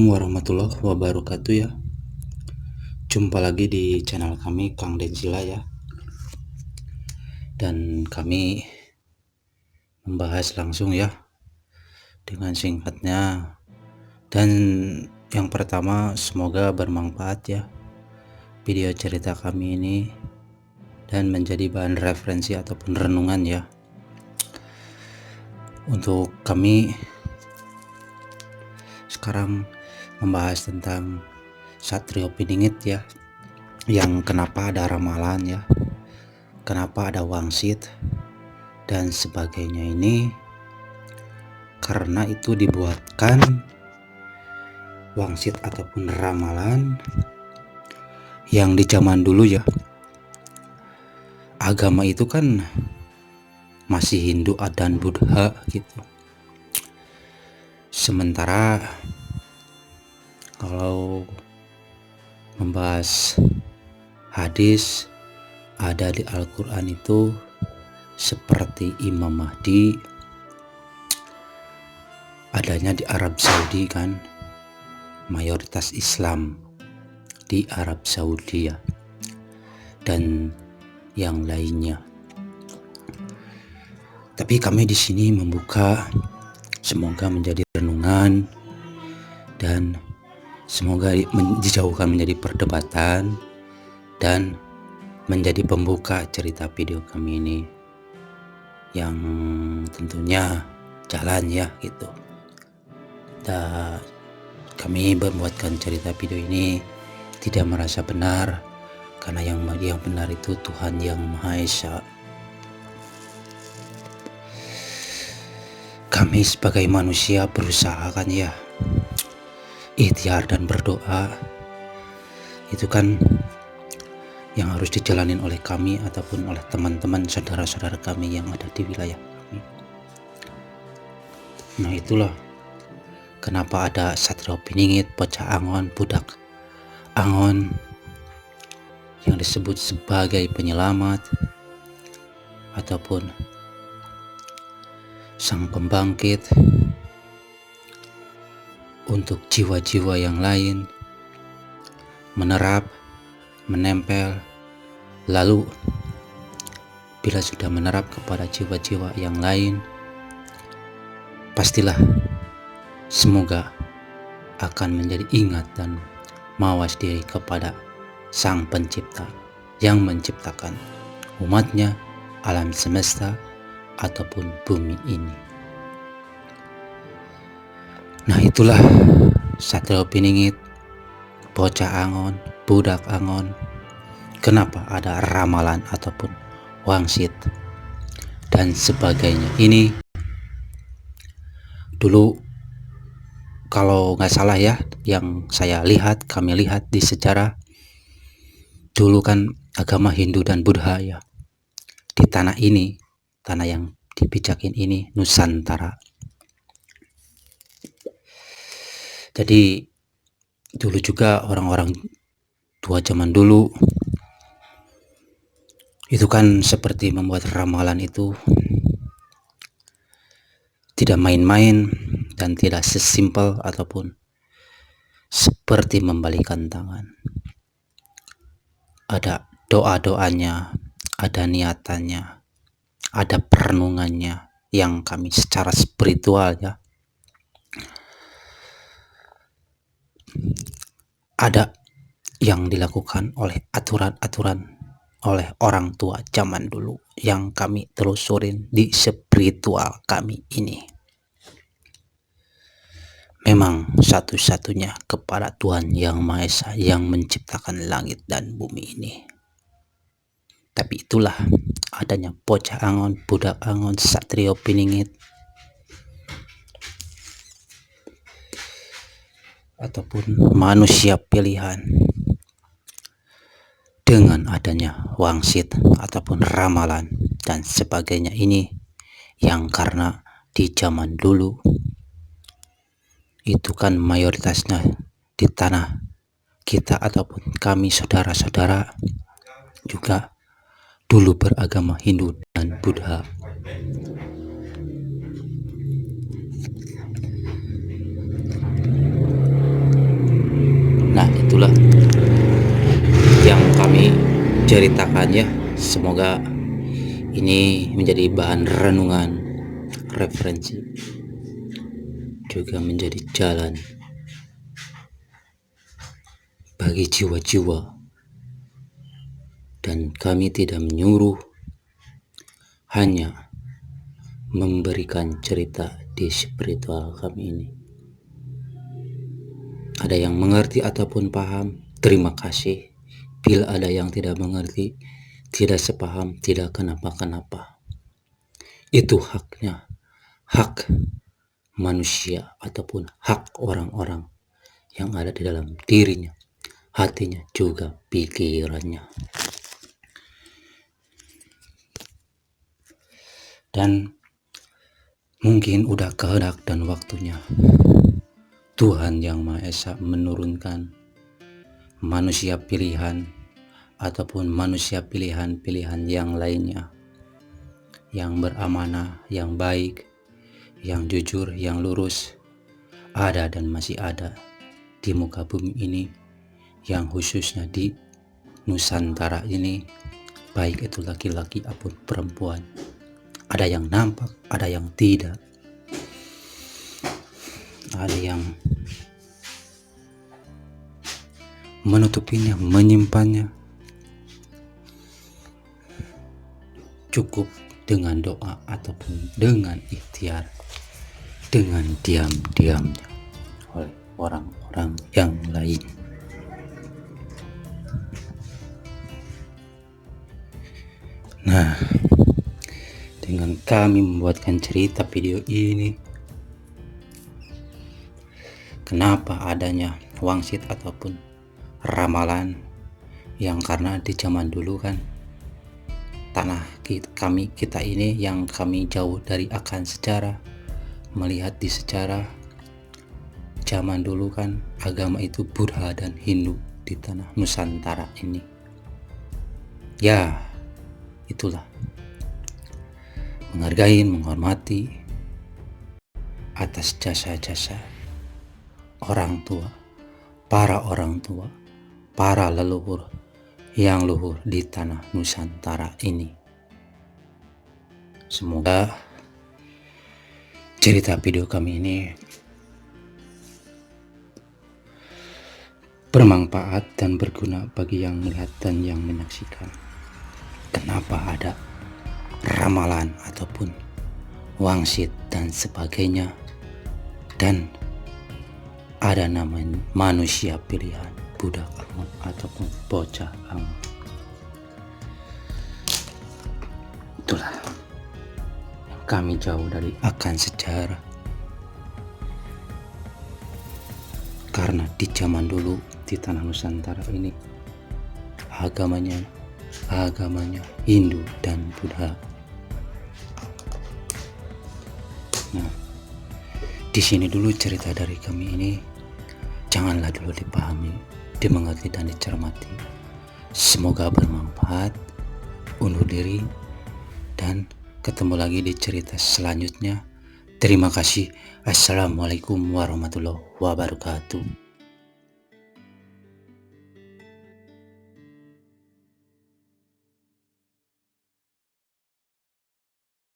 Assalamualaikum warahmatullahi wabarakatuh ya. Jumpa lagi di channel kami Kang Denzila ya. Dan kami membahas langsung ya dengan singkatnya. Dan yang pertama, semoga bermanfaat ya video cerita kami ini dan menjadi bahan referensi ataupun renungan ya. Untuk kami sekarang membahas tentang Satrio Piningit ya, yang kenapa ada ramalan ya, kenapa ada wangsit dan sebagainya. Ini karena itu dibuatkan wangsit ataupun ramalan yang di zaman dulu ya, agama itu kan masih Hindu dan Buddha gitu. Sementara kalau membahas hadis, ada di Al-Quran itu seperti Imam Mahdi adanya di Arab Saudi kan, mayoritas Islam di Arab Saudi ya, dan yang lainnya. Tapi kami di sini membuka, semoga menjadi renungan dan semoga dijauhkan menjadi perdebatan dan menjadi pembuka cerita video kami ini yang tentunya jalan ya gitu. Dan kami membuatkan cerita video ini tidak merasa benar, karena yang benar itu Tuhan yang Maha Esa. Kami sebagai manusia berusaha kan ya, ikhtiar dan berdoa itu kan yang harus dijalanin oleh kami ataupun oleh teman-teman saudara-saudara kami yang ada di wilayah kami. Nah itulah kenapa ada Satrio Piningit, bocah Angon, budak Angon yang disebut sebagai penyelamat ataupun sang pembangkit untuk jiwa-jiwa yang lain, menerap, menempel, lalu bila sudah menerap kepada jiwa-jiwa yang lain, pastilah semoga akan menjadi ingat dan mawas diri kepada Sang Pencipta yang menciptakan umatnya, alam semesta ataupun bumi ini. Nah itulah Satrio Piningit, bocah Angon, budak Angon. Kenapa ada ramalan ataupun wangsit dan sebagainya. Ini dulu kalau nggak salah ya, yang kami lihat di sejarah, dulu kan agama Hindu dan Buddha ya di tanah ini, tanah yang dipijakin ini, Nusantara. Jadi dulu juga orang-orang tua zaman dulu itu kan seperti membuat ramalan itu tidak main-main dan tidak sesimpel ataupun seperti membalikan tangan. Ada doa-doanya, ada niatannya, ada perenungannya yang kami secara spiritual ya, ada yang dilakukan oleh aturan-aturan oleh orang tua zaman dulu yang kami telusurin di spiritual kami ini. Memang satu-satunya kepada Tuhan yang Maha Esa yang menciptakan langit dan bumi ini. Tapi itulah adanya bocah Angon, budak Angon, Satrio Piningit ataupun manusia pilihan, dengan adanya wangsit ataupun ramalan dan sebagainya ini, yang karena di zaman dulu itu kan mayoritasnya di tanah kita ataupun kami saudara-saudara juga dulu beragama Hindu dan Buddha. itulah yang kami ceritakan ya. Semoga ini menjadi bahan renungan, referensi, juga menjadi jalan bagi jiwa-jiwa, dan kami tidak menyuruh, hanya memberikan cerita di spiritual kami ini. Ada yang mengerti ataupun paham, terima kasih. Bila ada yang tidak mengerti, tidak sepaham, tidak kenapa-kenapa. Itu haknya, hak manusia ataupun hak orang-orang yang ada di dalam dirinya, hatinya, juga pikirannya. Dan mungkin udah kehendak dan waktunya Tuhan Yang Maha Esa menurunkan manusia pilihan ataupun manusia pilihan-pilihan yang lainnya, yang beramanah, yang baik, yang jujur, yang lurus, ada dan masih ada di muka bumi ini, yang khususnya di Nusantara ini, baik itu laki-laki ataupun perempuan. Ada yang nampak, ada yang tidak, ada yang menutupinya, menyimpannya. Cukup dengan doa ataupun dengan ikhtiar, dengan diam-diamnya oleh orang-orang yang lain. Nah, dengan kami membuatkan cerita video ini, kenapa adanya wangsit ataupun ramalan, yang karena di zaman dulu kan tanah kita ini yang kami jauh dari akan sejarah, melihat di sejarah zaman dulu kan agama itu Buddha dan Hindu di tanah Nusantara ini. Ya, itulah menghargai, menghormati atas jasa-jasa orang tua, para orang tua, para leluhur yang luhur di tanah Nusantara ini. Semoga cerita video kami ini bermanfaat dan berguna bagi yang melihat dan yang menyaksikan. Kenapa ada ramalan ataupun wangsit dan sebagainya, dan ada nama manusia pilihan, budak anggun ataupun bocah anggun. Itulah yang kami jauh dari akan sejarah, karena di zaman dulu di tanah Nusantara ini agamanya Hindu dan Buddha. Nah, di sini dulu cerita dari kami ini, janganlah dulu dipahami, dimengerti dan dicermati. Semoga bermanfaat. Undur diri dan ketemu lagi di cerita selanjutnya. Terima kasih. Assalamualaikum warahmatullahi wabarakatuh.